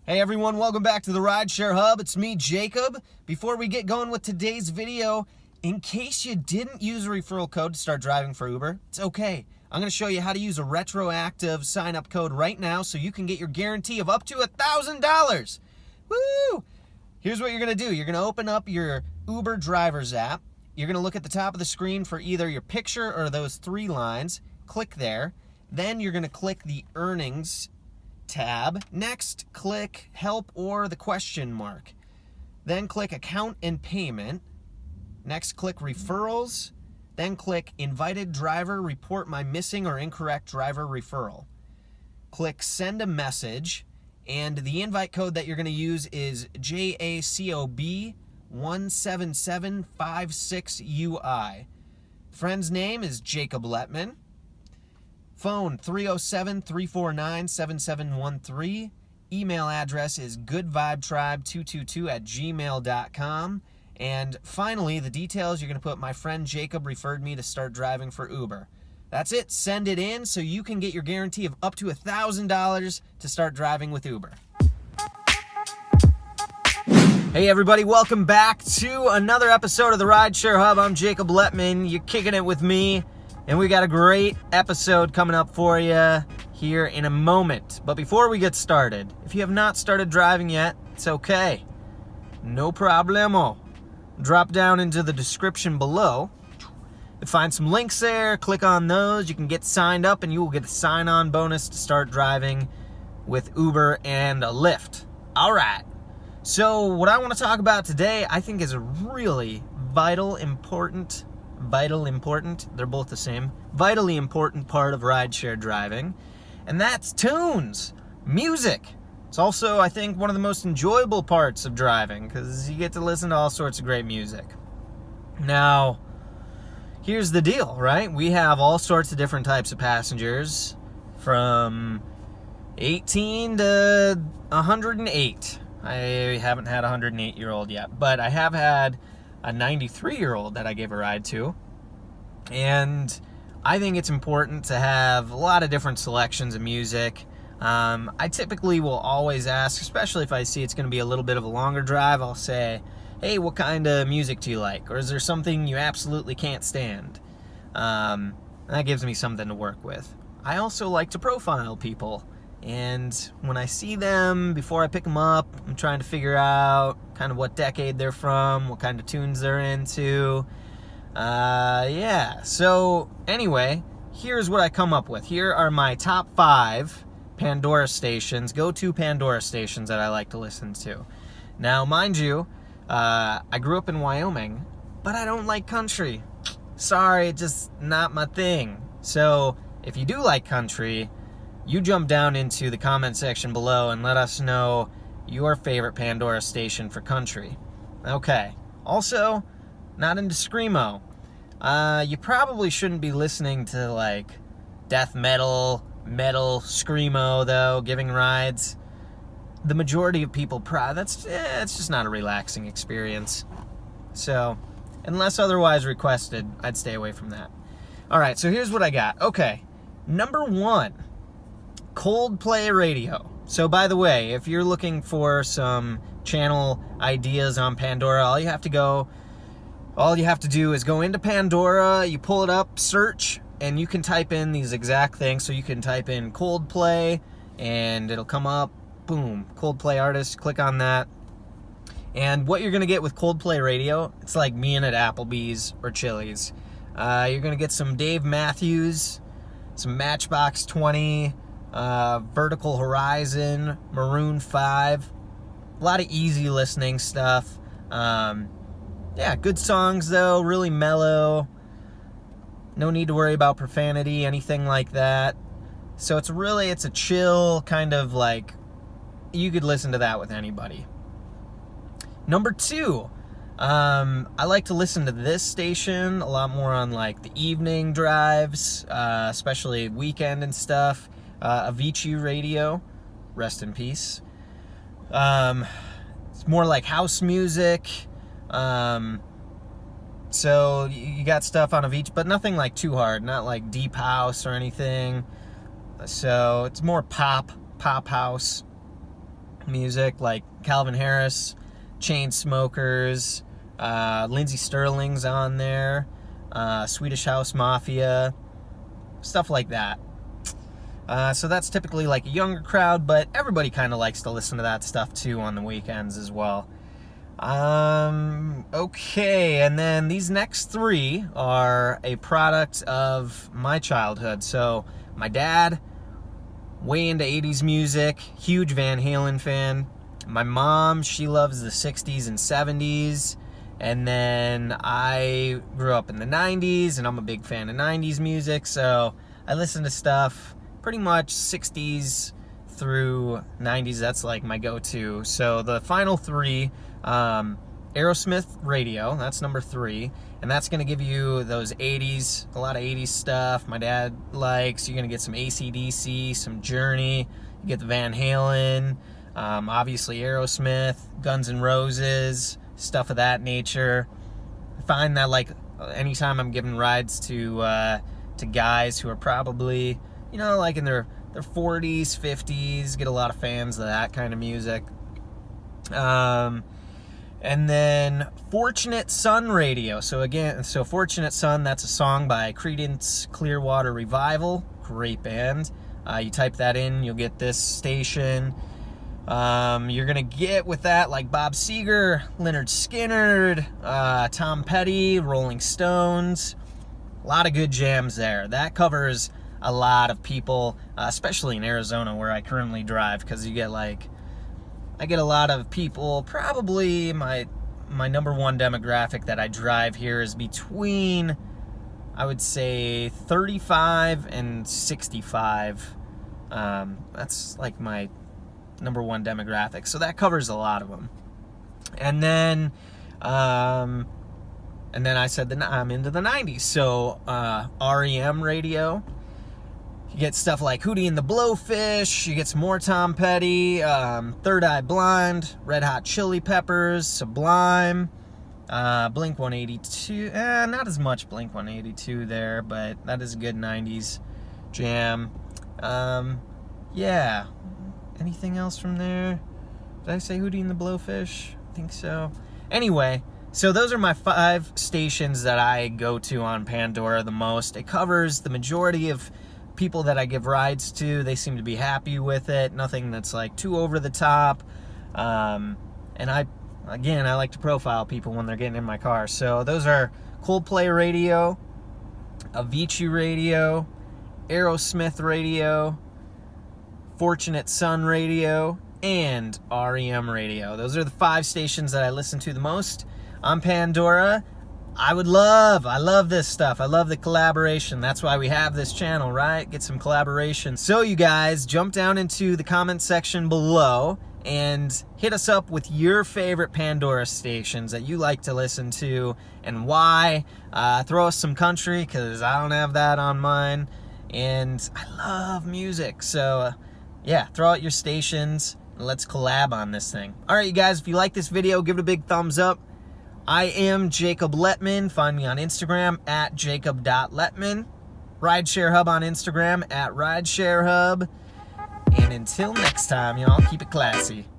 Hey everyone, welcome back to the Rideshare Hub. It's me, Jacob. Before we get going with today's video, in case you didn't use a referral code to start driving for Uber, it's okay. I'm going to show you how to use a retroactive sign-up code right now so you can get your guarantee of up to $1,000. Woo! Here's what you're going to do. You're going to open up your Uber driver's app. You're going to look at the top of the screen for either your picture or those three lines. Click there. Then you're going to click the earnings tab. Next, click help or the question mark. Then click account and payment. Next, click referrals. Then click invited driver, report my missing or incorrect driver referral. Click send a message, and the invite code that you're going to use is JACOB 17756UI. Friend's name is Jacob Letman. Phone 307-349-7713. Email address is goodvibetribe222@gmail.com. And finally, the details, you're going to put my friend Jacob referred me to start driving for Uber. That's it. Send it in so you can get your guarantee of up to $1,000 to start driving with Uber. Hey everybody, welcome back to another episode of the Rideshare Hub. I'm Jacob Letman. You're kicking it with me. And we got a great episode coming up for you here in a moment. But before we get started, if you have not started driving yet, it's okay. No problemo. Drop down into the description below. You'll find some links there. Click on those. You can get signed up and you will get a sign-on bonus to start driving with Uber and Lyft. All right. So what I want to talk about today, I think is a really vitally important, they're both the same, vitally important part of rideshare driving, and that's tunes, music. It's also, I think, one of the most enjoyable parts of driving because you get to listen to all sorts of great music. Now, here's the deal, right? We have all sorts of different types of passengers from 18 to 108. I haven't had a 108-year-old yet, but I have had a 93-year-old that I gave a ride to. And I think it's important to have a lot of different selections of music. I typically will always ask, especially if I see it's going to be a little bit of a longer drive, I'll say, hey, what kind of music do you like? Or is there something you absolutely can't stand? And that gives me something to work with. I also like to profile people. And when I see them, before I pick them up, I'm trying to figure out kind of what decade they're from, what kind of tunes they're into. So anyway, here's what I come up with. Here are my top 5 Pandora stations, go-to Pandora stations that I like to listen to. Now, mind you, I grew up in Wyoming, but I don't like country. Sorry, it's just not my thing. So if you do like country, you jump down into the comment section below and let us know your favorite Pandora station for country. Okay. Also, not into screamo. You probably shouldn't be listening to like death metal, screamo though, giving rides. The majority of people it's just not a relaxing experience. So, unless otherwise requested, I'd stay away from that. All right, so here's what I got. Okay. Number 1. Coldplay radio. So by the way, if you're looking for some channel ideas on Pandora, all you have to do is go into Pandora, you pull it up, search, and you can type in these exact things. So you can type in Coldplay and it'll come up, boom, Coldplay artist, click on that. And what you're going to get with Coldplay radio, it's like being at Applebee's or Chili's. You're going to get some Dave Matthews, some Matchbox 20, Vertical Horizon, Maroon 5, a lot of easy listening stuff. Good songs though, really mellow, no need to worry about profanity, anything like that. So it's a chill kind of like, you could listen to that with anybody. Number 2, I like to listen to this station a lot more on like the evening drives, especially weekend and stuff. Avicii Radio, rest in peace. It's more like house music. So you got stuff on Avicii, but nothing like too hard, not like deep house or anything. So it's more pop house. music like Calvin Harris, Chainsmokers, Lindsey Sterling's on there, Swedish House Mafia, stuff like that. So that's typically like a younger crowd, but everybody kind of likes to listen to that stuff too on the weekends as well. Okay, and then these next three are a product of my childhood. So my dad, way into 80s music, huge Van Halen fan. My mom, she loves the 60s and 70s. And then I grew up in the 90s, and I'm a big fan of 90s music, so I listen to stuff pretty much 60s through 90s. That's like my go-to. So the final three, Aerosmith Radio, that's number 3, and that's going to give you those 80s, a lot of 80s stuff my dad likes. You're going to get some AC/DC, some Journey, you get the Van Halen, obviously Aerosmith, Guns N' Roses, stuff of that nature. I find that like anytime I'm giving rides to guys who are probably, you know, like in their 40s, 50s, get a lot of fans of that kind of music. And then Fortunate Son Radio. So Fortunate Son, that's a song by Creedence Clearwater Revival. Great band. You type that in, you'll get this station. You're gonna get with that like Bob Seger, Lynyrd Skynyrd, Tom Petty, Rolling Stones. A lot of good jams there. That covers a lot of people, especially in Arizona where I currently drive, because you get like, I get a lot of people. Probably my number one demographic that I drive here is between, I would say, 35 and 65. That's like my number one demographic. So that covers a lot of them. And then I said I'm into the 90s. So REM radio. You get stuff like Hootie and the Blowfish. You get some more Tom Petty, Third Eye Blind, Red Hot Chili Peppers, Sublime, Blink 182. Not as much Blink 182 there, but that is a good 90s jam. Yeah. Anything else from there? Did I say Hootie and the Blowfish? I think so. Anyway, so those are my 5 stations that I go to on Pandora the most. It covers the majority of people that I give rides to. They seem to be happy with it. Nothing that's like too over the top. And I like to profile people when they're getting in my car. So those are Coldplay Radio, Avicii Radio, Aerosmith Radio, Fortunate Son Radio, and REM Radio. Those are the 5 stations that I listen to the most on Pandora. I love this stuff. I love the collaboration. That's why we have this channel, right? Get some collaboration. So you guys, jump down into the comment section below and hit us up with your favorite Pandora stations that you like to listen to and why. Throw us some country, because I don't have that on mine. And I love music. So yeah, throw out your stations and let's collab on this thing. All right, you guys, if you like this video, give it a big thumbs up. I am Jacob Letman. Find me on Instagram at jacob.letman. Rideshare Hub on Instagram at Rideshare Hub. And until next time, y'all, keep it classy.